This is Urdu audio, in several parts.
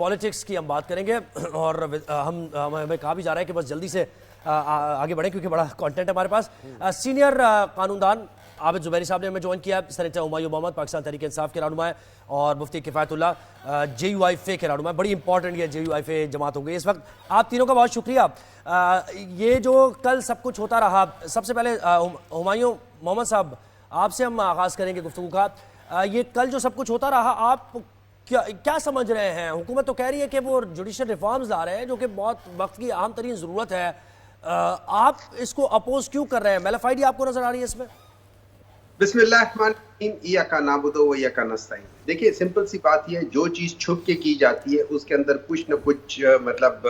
پالیٹکس کی ہم بات کریں گے اور ہمیں کہا بھی جا رہا ہے کہ بس جلدی سے آگے بڑھیں کیونکہ بڑا کانٹینٹ ہے ہمارے پاس. سینئر قانون دان عابد زبیری صاحب نے ہمیں جوائن کیا ہے. سینیٹر ہمایوں محمد پاکستان تحریک انصاف کے رہنما ہے اور مفتی کفایت اللہ JUIF کے رہنما ہے. بڑی امپورٹنٹ یہ JUIF جماعت ہو گئی اس وقت. آپ تینوں کا بہت شکریہ. یہ جو کل سب کچھ ہوتا رہا, سب سے پہلے ہمایوں محمد صاحب آپ سے ہم آغاز کریں گے گفتگو کا. یہ کل جو سب کچھ ہوتا رہا آپ کیا سمجھ رہے ہیں؟ حکومت تو کہہ رہی ہے کہ وہ جوڈیشل ریفارمز لا رہے ہیں جو کہ بہت وقت کی اہم ترین ضرورت ہے. آپ اس کو اپوز کیوں کر رہے ہیں؟ میلافائڈی آپ کو نظر آ رہی ہے اس میں؟ بسم اللہ الرحمن الرحیم. ایاک نعبد و ایاک نستعین. دیکھیے سمپل سی بات یہ ہے, جو چیز چھپ کے کی جاتی ہے اس کے اندر کچھ نہ کچھ مطلب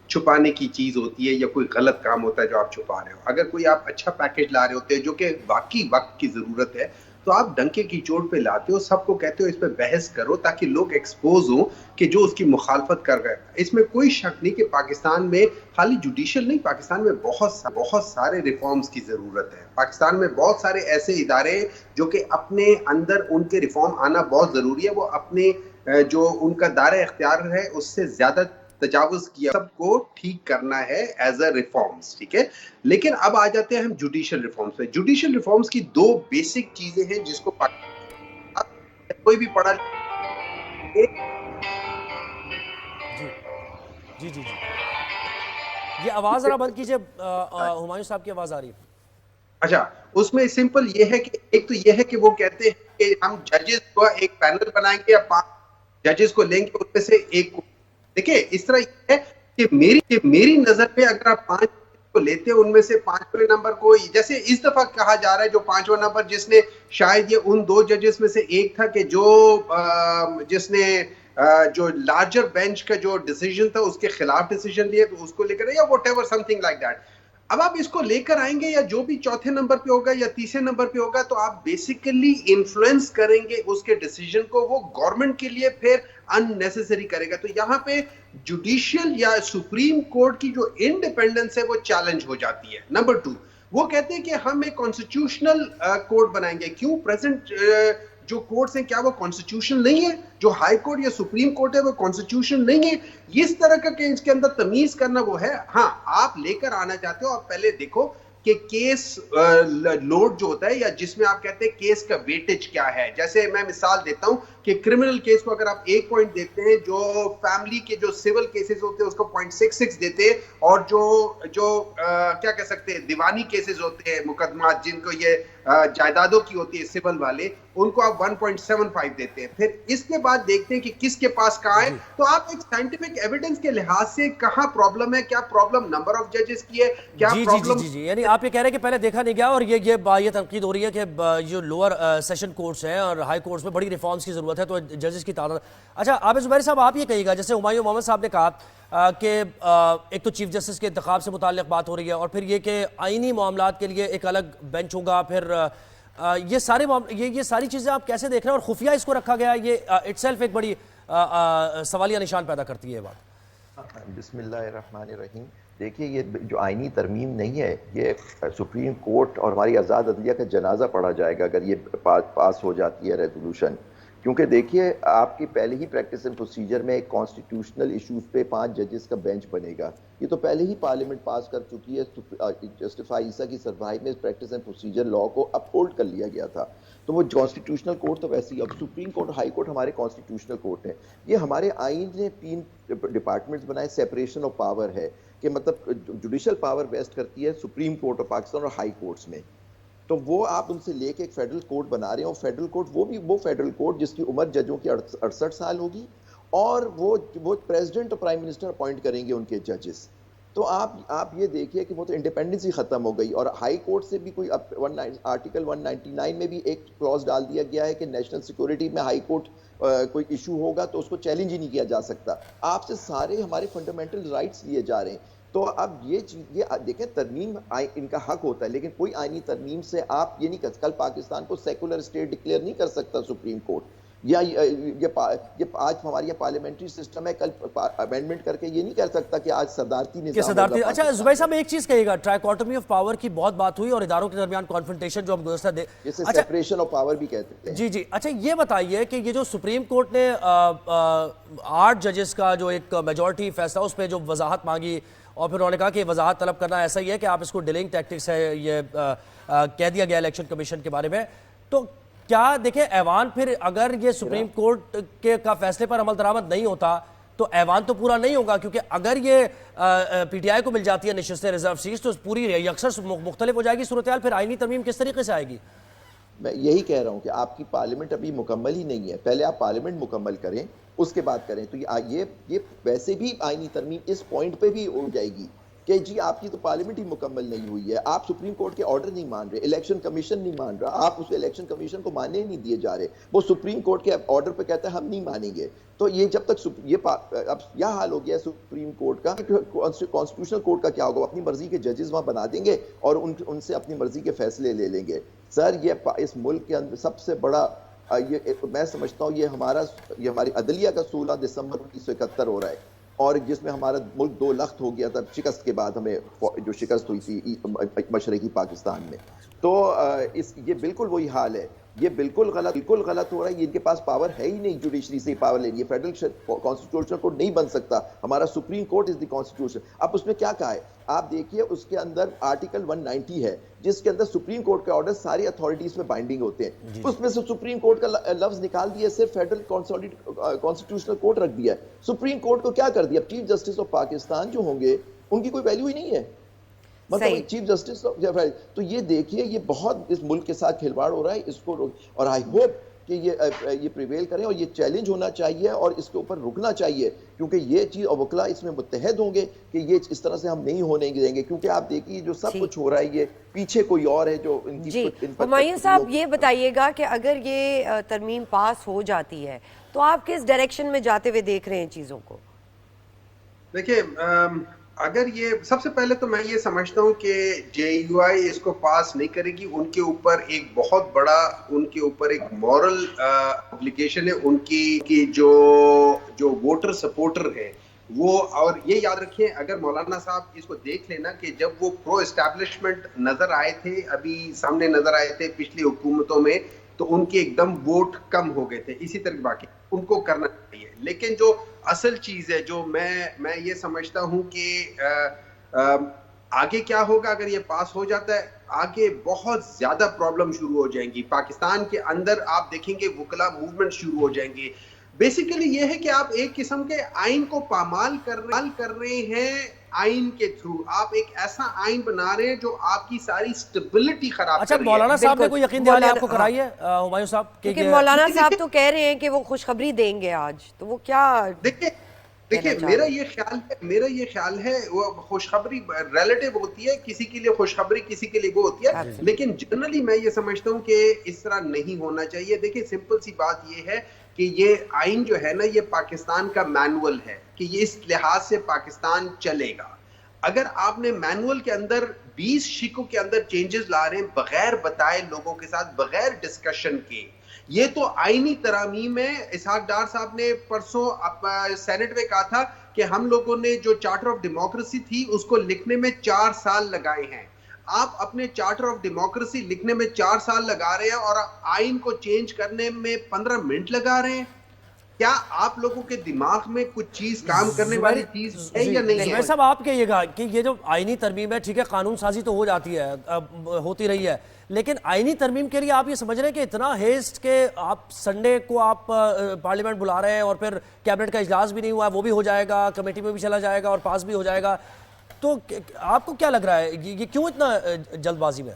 چھپانے کی چیز ہوتی ہے یا کوئی غلط کام ہوتا ہے جو آپ چھپا رہے ہو. اگر کوئی آپ اچھا پیکج لا رہے ہوتے ہیں جو کہ واقعی وقت کی ضرورت ہے تو آپ ڈنکے کی چوٹ پہ لاتے ہو, سب کو کہتے ہو اس پہ بحث کرو تاکہ لوگ ایکسپوز ہوں کہ جو اس کی مخالفت کر رہے ہیں. اس میں کوئی شک نہیں کہ پاکستان میں خالی جوڈیشل نہیں, پاکستان میں بہت سارے ریفارمز کی ضرورت ہے. پاکستان میں بہت سارے ایسے ادارے جو کہ اپنے اندر ان کے ریفارم آنا بہت ضروری ہے. وہ اپنے جو ان کا دائرہ اختیار ہے اس سے زیادہ تجاوز کیا, سب کو ٹھیک کرنا ہے ایز اے ریفارمز. ٹھیک ہے, لیکن اب آ جاتے ہیں ہم جوڈیشل ریفارمز پہ. جوڈیشل ریفارمز کی دو بیسک چیزیں ہیں جس کو کوئی بھی پڑھا جی یہ آواز ذرا بند کیجئے, ہمایوں صاحب کی آواز آ رہی ہے. اچھا, اس میں سمپل یہ ہے کہ ایک تو یہ ہے کہ وہ کہتے ہیں کہ ہم ججز کو ایک پینل بنائیں گے یا 5 ججز کو لیں گے, اس میں سے ایک کو. دیکھیں اس طرح یہ ہے کہ میری نظر میں اگر آپ 5 کو لیتے ہیں ان میں سے 5ویں نمبر کو, جیسے اس دفعہ کہا جا رہا ہے جو 5واں نمبر جس نے شاید یہ ان 2 ججز میں سے ایک تھا کہ جس نے جو لارجر بینچ کا جو ڈیسیجن تھا اس کے خلاف ڈیسیجن لیے تو اس کو لے کر یا what ever some thing like that. اب آپ اس کو لے کر آئیں گے یا جو بھی 4تھے نمبر پہ ہوگا یا 3رے نمبر پہ ہوگا تو آپ بیسیکلی انفلوئنس کریں گے اس کے ڈیسیجن کو, وہ گورنمنٹ کے لیے پھر اننیسیسری کرے گا. تو یہاں پہ جوڈیشل یا سپریم کورٹ کی جو انڈیپینڈنس ہے وہ چیلنج ہو جاتی ہے. نمبر 2, وہ کہتے ہیں کہ ہم ایک کانسٹیٹیوشنل کورٹ بنائیں گے. کیوں؟ پریزنٹ جو کورٹس ہیں کیا وہ کانسٹیٹیوشن نہیں ہے؟ جو ہائی کورٹ یا سپریم کورٹ ہے وہ کانسٹیٹیوشن نہیں ہے؟ اس طرح کا کہ اس کے اندر تمیز کرنا وہ ہے. ہاں, آپ لے کر آنا چاہتے ہو, آپ پہلے دیکھو کہ کیس لوڈ جو ہوتا ہے یا جس میں آپ کہتے ہیں کیس کا ویٹیج کیا ہے. جیسے میں مثال دیتا ہوں کہ کرمنل کیس کو اگر آپ 1 پوائنٹ دیتے ہیں, جو فیملی کے جو سول کیسز ہوتے ہیں اس کو 0.66 دیتے ہیں, اور جو کیا کہہ سکتے ہیں دیوانی کیسز ہوتے ہیں, مقدمات جن کو یہ جائیدادوں کی ہوتی ہے سول والے, ان کو آپ 1.75 دیتے ہیں. پھر اس کے بعد دیکھتے ہیں کہ کس کے پاس کہاں ہے. تو آپ ایک سائنٹیفک ایویڈنس کے لحاظ سے کہاں پرابلم ہے, کیا پرابلم نمبر آف ججز کی ہے, کیا پرابلم. جی یعنی آپ یہ کہہ رہے ہیں کہ پہلے دیکھا نہیں گیا, اور یہ تنقید ہو رہی ہے کہ جو لوور سیشن کورٹس ہیں اور ہائی کورٹس میں بڑی ریفارمز کی ضرورت ہے تو ججز کی تعداد. اچھا عابد زبیری صاحب آپ یہ کہیے گا, جیسے ہمایوں محمد صاحب نے کہا کہ ایک تو چیف جسٹس کے انتخاب سے متعلق بات ہو رہی ہے, اور پھر یہ کہ آئینی معاملات کے لیے ایک الگ بینچ ہوگا, پھر یہ ساری چیزیں آپ کیسے دیکھ رہے ہیں؟ اور خفیہ اس کو رکھا گیا, یہ اٹ سیلف ایک بڑی سوالیہ نشان پیدا کرتی ہے یہ بات. بسم اللہ الرحمن الرحیم. دیکھیے یہ جو آئینی ترمیم نہیں ہے, یہ سپریم کورٹ اور ہماری آزاد عدلیہ کا جنازہ پڑھا جائے گا اگر یہ پاس ہو جاتی ہے ریزولوشن. کیونکہ دیکھیے آپ کی پہلے ہی پریکٹس اینڈ پروسیجر میں ایک کانسٹیٹیوشنل ایشوز پہ 5 ججز کا بینچ بنے گا. یہ تو پہلے ہی پارلیمنٹ پاس کر چکی ہے. جسٹس عیسیٰ کی سربراہی میں پریکٹس اینڈ پروسیجر لا کو اپ ہولڈ کر لیا گیا تھا. تو وہ کانسٹیٹیوشنل کورٹ تو ویسے ہی, اب سپریم کورٹ اور ہائی کورٹ ہمارے کانسٹیٹیوشنل کورٹ ہیں. یہ ہمارے آئین نے 3 ڈپارٹمنٹس بنائے. سیپریشن آف پاور ہے کہ مطلب جوڈیشل پاور ویسٹ کرتی ہے سپریم کورٹ آف پاکستان اور ہائی کورٹس میں. تو وہ آپ ان سے لے کے ایک فیڈرل کورٹ بنا رہے ہیں, اور فیڈرل کورٹ وہ فیڈرل کورٹ جس کی عمر ججوں کی 68 سال ہوگی, اور وہ پریزیڈنٹ اور پرائم منسٹر اپوائنٹ کریں گے ان کے ججز. تو آپ یہ دیکھیے کہ وہ تو انڈیپینڈنس ہی ختم ہو گئی. اور ہائی کورٹ سے بھی کوئی آرٹیکل 199 میں بھی ایک کلاز ڈال دیا گیا ہے کہ نیشنل سیکورٹی میں ہائی کورٹ کوئی ایشو ہوگا تو اس کو چیلنج ہی نہیں کیا جا سکتا. آپ سے سارے ہمارے فنڈامنٹل رائٹس لیے جا رہے ہیں. تو اب یہ دیکھیں, ترمیم ان کا حق ہوتا ہے, لیکن کوئی آئینی ترمیم سے آپ یہ نہیں کر, کل پاکستان کو سیکولر اسٹیٹ ڈکلیئر نہیں کر سکتا سپریم کورٹ. یا یہ آج ہماری پارلیمنٹری سسٹم ہے، کل امینڈمنٹ کر کے یہ نہیں کہہ سکتا کہ آج صدارتی نظام ہوگا۔ اچھا زبیر صاحب ایک چیز کہیے گا، ٹرائیکوٹمی آف پاور کی بہت بات ہوئی اور اداروں کے درمیان کانفرنٹیشن جو ہم گزشتہ جسے سیپریشن آف پاور بھی کہتے ہیں۔ جی اچھا یہ بتائیے کہ یہ جو سپریم کورٹ نے 8 ججز کا جو ایک میجورٹی فیصلہ اس پہ جو وضاحت مانگی اور پھر انہوں نے کہا کہ وضاحت طلب کرنا ایسا ہی ہے کہ آپ اس کو ڈیلنگ ٹیکٹکس ہے، یہ کہہ دیا گیا الیکشن کمیشن کے بارے میں، تو کیا دیکھیں ایوان پھر اگر یہ سپریم کورٹ کا فیصلے پر عمل درآمد نہیں ہوتا تو ایوان تو پورا نہیں ہوگا، کیونکہ اگر یہ پی ٹی آئی کو مل جاتی ہے نشستیں ریزرو سیٹس تو پوری یکسر مختلف ہو جائے گی صورتحال، پھر آئینی ترمیم کس طریقے سے آئے گی؟ میں یہی کہہ رہا ہوں کہ آپ کی پارلیمنٹ ابھی مکمل ہی نہیں ہے، پہلے آپ پارلیمنٹ مکمل کریں اس کے بعد کریں، تو یہ ویسے بھی آئینی ترمیم اس پوائنٹ پہ بھی ہو جائے گی کہ جی آپ کی تو پارلیمنٹ ہی مکمل نہیں ہوئی ہے، آپ سپریم کورٹ کے آرڈر نہیں مان رہے، الیکشن کمیشن نہیں مان رہا، آپ اس الیکشن کمیشن کو ماننے نہیں دیے جا رہے، وہ سپریم کورٹ کے آرڈر پہ کہتا ہے ہم نہیں مانیں گے، تو یہ جب تک اب یہ حال ہو گیا سپریم کورٹ کا، کانسٹیٹیوشنل کورٹ کا کیا ہوگا، اپنی مرضی کے ججز وہاں بنا دیں گے اور ان سے اپنی مرضی کے فیصلے لے لیں گے۔ سر یہ اس ملک کے اندر سب سے بڑا میں سمجھتا ہوں یہ ہماری عدلیہ کا 16 دسمبر 1971 ہو رہا ہے، اور جس میں ہمارا ملک 2 لخت ہو گیا تھا شکست کے بعد، ہمیں جو شکست ہوئی تھی مشرقی پاکستان میں، تو یہ بالکل وہی حال ہے، یہ بالکل غلط ہو رہا ہے، ان کے پاس پاور ہے ہی نہیں جوڈیشری سے پاور لینی ہے، فیڈرل کانسٹیٹیوشن کورٹ نہیں بن سکتا، ہمارا supreme court is the constitution. اب اس میں کیا کہا ہے آپ دیکھیے، اس کے اندر آرٹیکل 190 ہے جس کے اندر سپریم کورٹ کے آرڈر ساری اتھارٹیز میں بائنڈنگ ہوتے ہیں، اس میں سے سپریم کورٹ کا لفظ نکال دیا، صرف فیڈرل کانسٹیٹیوشنل کورٹ رکھ دیا ہے، سپریم کورٹ کو کیا کر دیا، چیف جسٹس آف پاکستان جو ہوں گے ان کی کوئی ویلیو ہی نہیں ہے، مطلب چیف جسٹس، تو یہ دیکھیے یہ بہت اس ملک کے ساتھ کھلواڑ ہو رہا ہے، اس کو اور آئی ہوپ کہ یہ پریویل کریں اور یہ چیلنج ہونا چاہیے اور اس کے اوپر رکنا چاہیے، کیونکہ یہ چیز اور وکلا اس میں متحد ہوں گے کہ یہ اس طرح سے ہم نہیں ہونے دیں گے، کیونکہ آپ دیکھیے جو سب کچھ ہو رہا ہے یہ پیچھے کوئی اور ہے جو ان کی۔ جی ہمایوں صاحب یہ بتائیے گا کہ اگر یہ ترمیم پاس ہو جاتی ہے تو آپ کس ڈائریکشن میں جاتے ہوئے دیکھ رہے ہیں چیزوں کو؟ دیکھیں اگر یہ سب سے پہلے تو میں یہ سمجھتا ہوں کہ جے یو آئی اس کو پاس نہیں کرے گی، ان کے اوپر ایک بہت بڑا ایک مورل اوبلیگیشن ہے، ان کی جو ووٹر سپورٹر ہے وہ، اور یہ یاد رکھیں اگر مولانا صاحب اس کو دیکھ لینا کہ جب وہ پرو اسٹیبلشمنٹ نظر آئے تھے، ابھی سامنے نظر آئے تھے پچھلی حکومتوں میں، تو ان کے ایک دم ووٹ کم ہو گئے تھے، اسی طرح باقی ان کو کرنا چاہیے، لیکن جو اصل چیز ہے جو میں یہ سمجھتا ہوں کہ آگے کیا ہوگا اگر یہ پاس ہو جاتا ہے، آگے بہت زیادہ پرابلم شروع ہو جائیں گی پاکستان کے اندر، آپ دیکھیں گے وکلا موومنٹ شروع ہو جائیں گے۔ بیسیکلی یہ ہے کہ آپ ایک قسم کے آئین کو پامال کر رہے ہیں، آئین کے تھرو آپ ایک ایسا آئین بنا رہے ہیں جو آپ کی ساری سٹیبلٹی خراب کر رہی ہے۔ اچھا مولانا صاحب نے کوئی یقین دہانی آپ کو کرائی ہے ہمایوں صاحب؟ کیونکہ مولانا صاحب تو کہہ رہے ہیں کہ وہ خوشخبری دیں گے آج، تو وہ کیا؟ دیکھیں میرا یہ خیال ہے وہ خوشخبری ریلیٹیو ہوتی ہے، کسی کے لیے خوشخبری کسی کے لیے وہ ہوتی ہے، لیکن جنرلی میں یہ سمجھتا ہوں کہ اس طرح نہیں ہونا چاہیے۔ دیکھیں سمپل سی بات یہ ہے کہ یہ آئین جو ہے نا یہ پاکستان کا مینول ہے کہ یہ اس لحاظ سے پاکستان چلے گا۔ اگر آپ نے مینول کے اندر 20 شکوں کے اندر چینجز لا رہے ہیں بغیر بتائے لوگوں کے ساتھ، بغیر ڈسکشن کے، یہ تو آئینی ترامیم ہے۔ اسحاق ڈار صاحب نے پرسوں سینٹ میں کہا تھا کہ ہم لوگوں نے جو چارٹر آف ڈیموکریسی تھی اس کو لکھنے میں 4 سال لگائے ہیں، آپ اپنے چارٹر آف ڈیموکریسی لکھنے میں 4 سال لگا رہے ہیں اور آئین کو چینج کرنے میں 15 منٹ لگا رہے ہیں۔ کیا آپ لوگوں کے دماغ میں کچھ چیز کام کرنے والی چیز ہے یا نہیں ہے؟ زبیر صاحب آپ کہیے گا کہ یہ جو آئینی ترمیم ہے، ٹھیک ہے قانون سازی تو ہو جاتی ہے، ہوتی رہی ہے، لیکن آئینی ترمیم کے لیے آپ یہ سمجھ رہے ہیں کہ اتنا ہیسٹ کہ آپ سنڈے کو آپ پارلیمنٹ بلا رہے ہیں اور پھر کیبنٹ کا اجلاس بھی نہیں ہوا ہے، وہ بھی ہو جائے گا، کمیٹی میں بھی چلا جائے گا اور پاس بھی ہو جائے گا، تو آپ کو کیا لگ رہا ہے یہ کیوں اتنا جلد بازی میں؟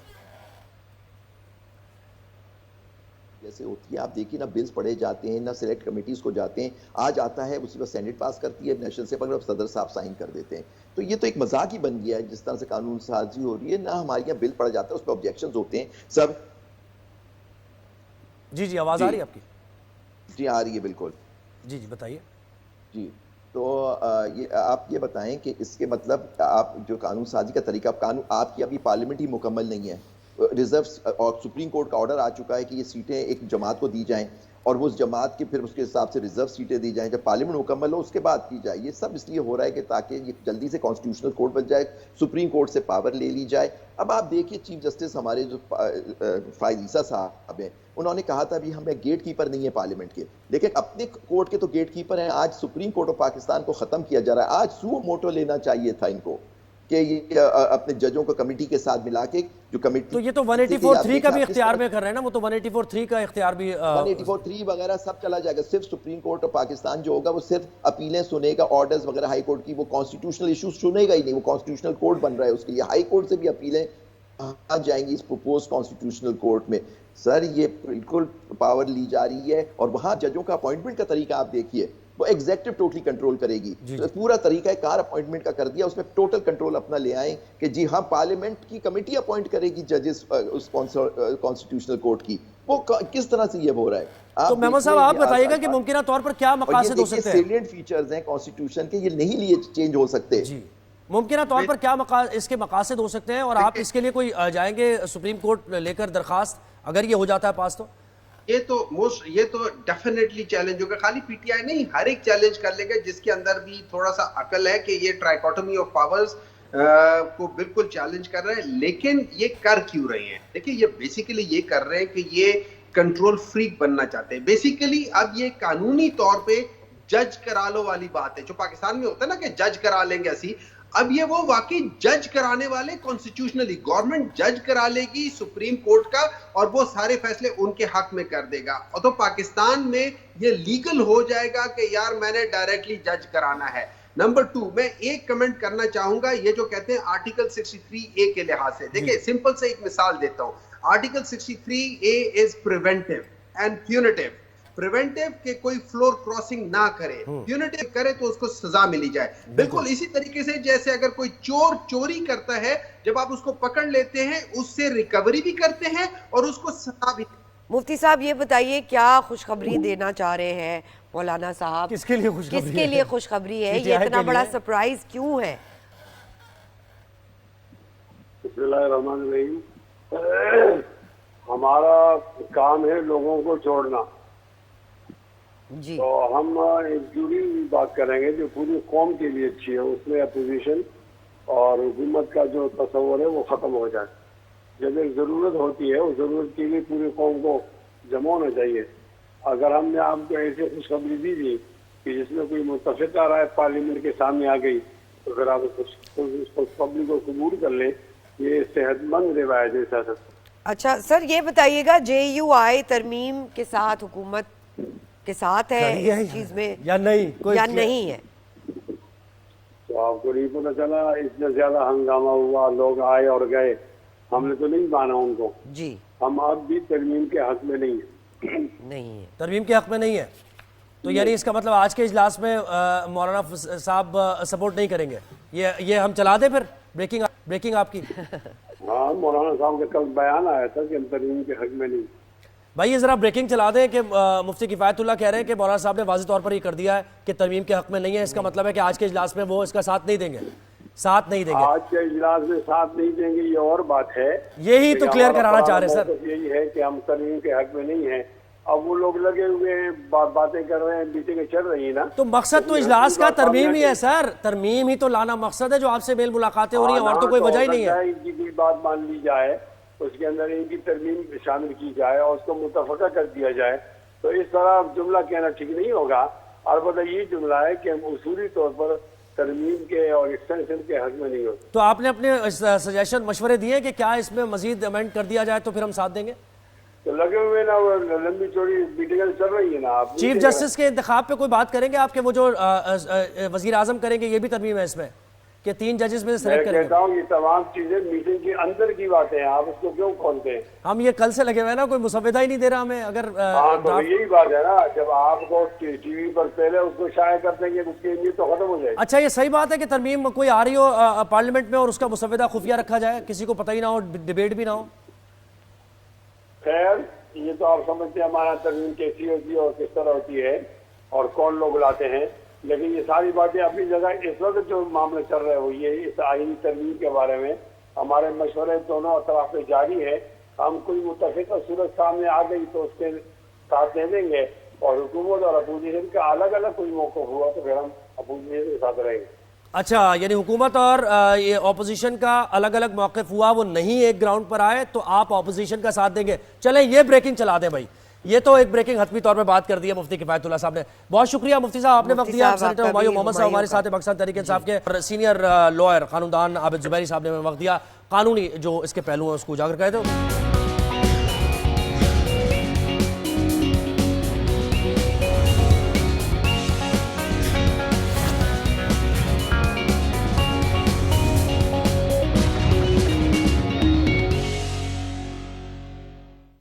جیسے ہوتی ہے آپ دیکھیے نا، بلز پڑھے جاتے ہیں، نہ سلیکٹ کمیٹیز کو جاتے ہیں، آج آتا ہے اسی وقت سینٹ پاس کرتی ہے، نیشنل سے پکڑ صدر صاحب سائن کر دیتے ہیں، تو یہ تو ایک مذاق ہی بن گیا ہے جس طرح سے قانون سازی ہو رہی ہے، نہ ہمارے یہاں بل پڑھا جاتا ہے اس پہ آبجیکشنز ہوتے ہیں سب۔ جی آواز آ رہی ہے آپ کی؟ جی آ رہی ہے بالکل۔ جی بتائیے۔ جی تو آپ یہ بتائیں کہ اس کے مطلب آپ جو قانون سازی کا طریقہ، قانون آپ کی ابھی پارلیمنٹ ہی مکمل نہیں ہے، ریزرو اور سپریم کورٹ کا آرڈر آ چکا ہے کہ یہ سیٹیں ایک جماعت کو دی جائیں، اور وہ اس جماعت کے پھر اس کے حساب سے ریزرو سیٹیں دی جائیں, جب پارلیمنٹ مکمل ہو اس کے بعد کی جائے. یہ سب اس لیے ہو رہا ہے کہ تاکہ یہ جلدی سے کانسٹیٹیوشنل کورٹ بن جائے, سپریم کورٹ سے پاور لے لی جائے. اب آپ دیکھیے چیف جسٹس ہمارے جو فائز عیسیٰ صاحب ہیں, انہوں نے کہا تھا بھی ہمیں گیٹ کیپر نہیں ہے پارلیمنٹ کے, لیکن اپنے کورٹ کے تو گیٹ کیپر ہیں. آج سپریم کورٹ آف پاکستان کو ختم کیا جا رہا ہے. آج سو موٹو لینا چاہیے تھا ان کو کہ یہ اپنے ججوں کو کمیٹی کے ساتھ ملا کے, جو کمیٹی تو یہ تو 184(3) کا بھی اختیار میں کر رہے ہیں نا, وہ تو 184(3) کا اختیار بھی 184(3) وغیرہ سب چلا جائے گا. صرف سپریم کورٹ آف پاکستان جو ہوگا وہ صرف اپیلیں سنے گا, آرڈرز وغیرہ ہائی کورٹ کی, وہ کانسٹیٹیوشنل ایشوز سنے گا ہی نہیں. وہ کانسٹیٹیوشنل کورٹ بن رہا ہے اس کے لیے, ہائی کورٹ سے بھی اپیلیں آ جائیں گی اس پروپوز کانسٹیٹیوشنل کورٹ میں. سر یہ بالکل پاور لی جا رہی ہے, اور وہاں ججوں کا اپوائنٹمنٹ کا طریقہ آپ دیکھیے, وہ ایگزیکٹو ٹوٹلی کنٹرول کرے گی. پورا طریقہ کار اپوائنٹمنٹ کا کر دیا, اس میں ٹوٹل کنٹرول اپنا لے آئیں کہ جی ہاں پارلیمنٹ کی کمیٹی اپوائنٹ کرے گی ججز اس کانسٹیٹیوشنل کورٹ کی. وہ کس طرح سے یہ ہو رہا ہے. تو محمد صاحب آپ بتائیے گا کہ ممکنہ طور پر کیا مقاصد ہو سکتے ہیں. سیلینٹ فیچرز ہیں کانسٹیٹیوشن کے, یہ نہیں لیے چینج ہو سکتے. جی ممکنہ طور پر کیا اس کے مقاصد ہو سکتے ہیں, اور آپ اس کے لیے کوئی جائیں گے سپریم کورٹ لے کر درخواست, اگر یہ ہو جاتا ہے پاس تو؟ یہ تو ڈیفینیٹلی چیلنج ہوگا. خالی پی ٹی آئی نہیں, ہر ایک چیلنج کر لے گا جس کے اندر بھی تھوڑا سا عقل ہے کہ یہ ٹرائیکوٹمی آف پاورز کو بالکل چیلنج کر رہے ہیں. لیکن یہ کر کیوں رہے ہیں؟ دیکھیں یہ بیسیکلی یہ کر رہے ہیں کہ یہ کنٹرول فریک بننا چاہتے ہیں. بیسیکلی اب یہ قانونی طور پہ جج کرا لو والی بات ہے, جو پاکستان میں ہوتا ہے نا کہ جج کرا لیں گے اسی, اب یہ وہ واقعی جج کرانے والے کانسٹیٹیوشنلی, گورنمنٹ جج کرا لے گی سپریم کورٹ کا, اور وہ سارے فیصلے ان کے حق میں کر دے گا. اور تو پاکستان میں یہ لیگل ہو جائے گا کہ یار میں نے ڈائریکٹلی جج کرانا ہے. نمبر 2, میں ایک کمنٹ کرنا چاہوں گا, یہ جو کہتے ہیں آرٹیکل 63A کے لحاظ سے, دیکھیں سمپل سے ایک مثال دیتا ہوں. Article 63A is preventive and punitive. Preventive کہ کوئی فلور کراسنگ نہ کرے, پیونیٹیو کرے تو اس کو سزا ملی جائے. بالکل اسی طریقے سے جیسے اگر کوئی چور چوری کرتا ہے, جب آپ اس کو پکڑ لیتے ہیں اس سے ریکوری بھی کرتے ہیں اور اس کو سزا بھی. مفتی صاحب یہ بتائیے کیا خوشخبری دینا چاہ رہے ہیں مولانا صاحب؟ کس کے لیے خوشخبری ہے؟ کس کے لیے خوشخبری ہے؟ یہ اتنا بڑا سرپرائز کیوں ہے؟ بسم اللہ الرحمن الرحیم. ہمارا کام ہے لوگوں کو چھوڑنا, جی تو ہم ایک جڑی بات کریں گے جو پوری قوم کے لیے اچھی ہے. اس میں اپوزیشن اور حکومت کا جو تصور ہے وہ ختم ہو جائے. جب ایک ضرورت ہوتی ہے اس ضرورت کے لیے پوری قوم کو جمع ہونا چاہیے. اگر ہم نے آپ کو ایسے خوشخبری دی تھی کہ جس میں کوئی متفقہ رائے پارلیمنٹ کے سامنے آ گئی, تو پھر آپ اس خوشخبری کو قبول کر لیں. یہ صحت مند روایت ہے سیاست. اچھا سر یہ بتائیے گا JUI ترمیم کے ساتھ حکومت کے ساتھ ہے اس چیز میں یا نہیں ہے؟ تو آپ کو نہیں پتہ چلا, اتنا زیادہ ہنگامہ ہوا, لوگ آئے اور گئے, ہم نے تو نہیں مانا ان کو. جی ہم اب بھی ترمیم کے حق میں نہیں ہیں. نہیں ہے, ترمیم کے حق میں نہیں ہے. تو یعنی اس کا مطلب آج کے اجلاس میں مولانا صاحب سپورٹ نہیں کریں گے, یہ ہم چلا دیں پھر بریکنگ آپ کی؟ ہاں مولانا صاحب کا کل بیان آیا تھا کہ ہم ترمیم کے حق میں نہیں. بھائی یہ ذرا بریکنگ چلا دیں کہ مفتی کفایت اللہ کہہ رہے ہیں کہ مولانا صاحب نے واضح طور پر یہ کر دیا ہے کہ ترمیم کے حق میں نہیں ہے. اس کا مطلب ہے کہ آج کے اجلاس میں وہ اس کا ساتھ نہیں دیں گے. آج کے اجلاس میں ساتھ نہیں دیں گے یہ اور بات ہے, یہی تو کلیئر کرانا چاہ رہے ہیں سر. یہی ہے کہ ہم ترمیم کے حق میں نہیں ہیں. اب وہ لوگ لگے ہوئے ہیں, باتیں کر رہے ہیں, میٹنگیں چل رہی ہیں نا. تو مقصد تو اجلاس کا ترمیم ہی ہے سر, ترمیم ہی تو لانا مقصد ہے, جو آپ سے میل ملاقاتیں ہو رہی ہیں, اور تو کوئی وجہ ہی نہیں ہے. ان کی کوئی بات مان لی جائے, اس کے اندر ان کی ترمیم شامل کی جائے اور اس کو متفقہ کر دیا جائے, تو اس طرح جملہ کہنا ٹھیک نہیں ہوگا. البتہ یہ جملہ ہے کہ ہم اصولی طور پر ترمیم کے اور ایکسٹینشن کے حق میں نہیں ہوتے. تو آپ نے اپنے سجیشن مشورے دیے کہ کیا اس میں مزید امینڈ کر دیا جائے, تو پھر ہم ساتھ دیں گے. تو لگے ہوئے نا, وہ لمبی چوڑی میٹنگیں چل رہی ہے نا. آپ چیف جسٹس کے انتخاب پہ کوئی بات کریں گے آپ کے, وہ جو وزیر اعظم کریں گے, یہ بھی ترمیم ہے اس میں کہ 3 ججز میں سے سلیکٹ کریں گے؟ میں کہتا ہوں یہ تمام چیزیں میٹنگ کے اندر کی باتیں ہیں, آپ اس کو کیوں کھولتے ہیں؟ ہم یہ کل سے لگے ہوئے ہیں نا, کوئی مسودہ ہی نہیں دے رہا ہمیں. اگر ہاں تو یہی بات ہے نا, جب آپ کو ٹی وی پر پہلے اس کو شائع کر دیں گے, اس کی اہمیت تو ختم ہو جائے گی. اچھا یہ صحیح بات ہے کہ ترمیم کوئی آ رہی ہو پارلیمنٹ میں اور اس کا مسودہ خفیہ رکھا جائے, کسی کو پتہ ہی نہ ہو, ڈیبیٹ بھی نہ ہو؟ خیر یہ تو آپ سمجھتے ہیں ہمارا ترمیم کیسی ہوتی ہے اور کس طرح ہوتی ہے اور کون لوگ لاتے ہیں, لیکن یہ ساری باتیں اپنی جگہ. اس وقت جو معاملے چل رہے ہو یہ اس آئینی ترمیم کے بارے میں ہمارے مشورے دونوں اطراف پہ جاری ہے. ہم کوئی متفقہ صورت سامنے آ گئی تو اس کے ساتھ دے دیں گے، اور حکومت اور اپوزیشن کا الگ الگ کوئی موقف ہوا تو پھر ہم اپوزیشن کے ساتھ رہیں گے۔ اچھا، یعنی حکومت اور یہ اپوزیشن کا الگ الگ موقف ہوا، وہ نہیں ایک گراؤنڈ پر آئے تو آپ اپوزیشن کا ساتھ دیں گے۔ چلیں یہ بریکنگ چلا دیں بھائی، یہ تو ایک بریکنگ حتمی طور پہ بات کر دی ہے مفتی کفایت اللہ صاحب نے۔ بہت شکریہ مفتی صاحب، آپ نے وقت دیا۔ سینیٹر ہمایوں محمد صاحب ہمارے ساتھ پاکستان تحریک انصاف کے، اور سینئر لائر قانون دان عابد زبیری صاحب نے وقت دیا، قانونی جو اس کے پہلو ہیں اس کو اجاگر کرے تھے۔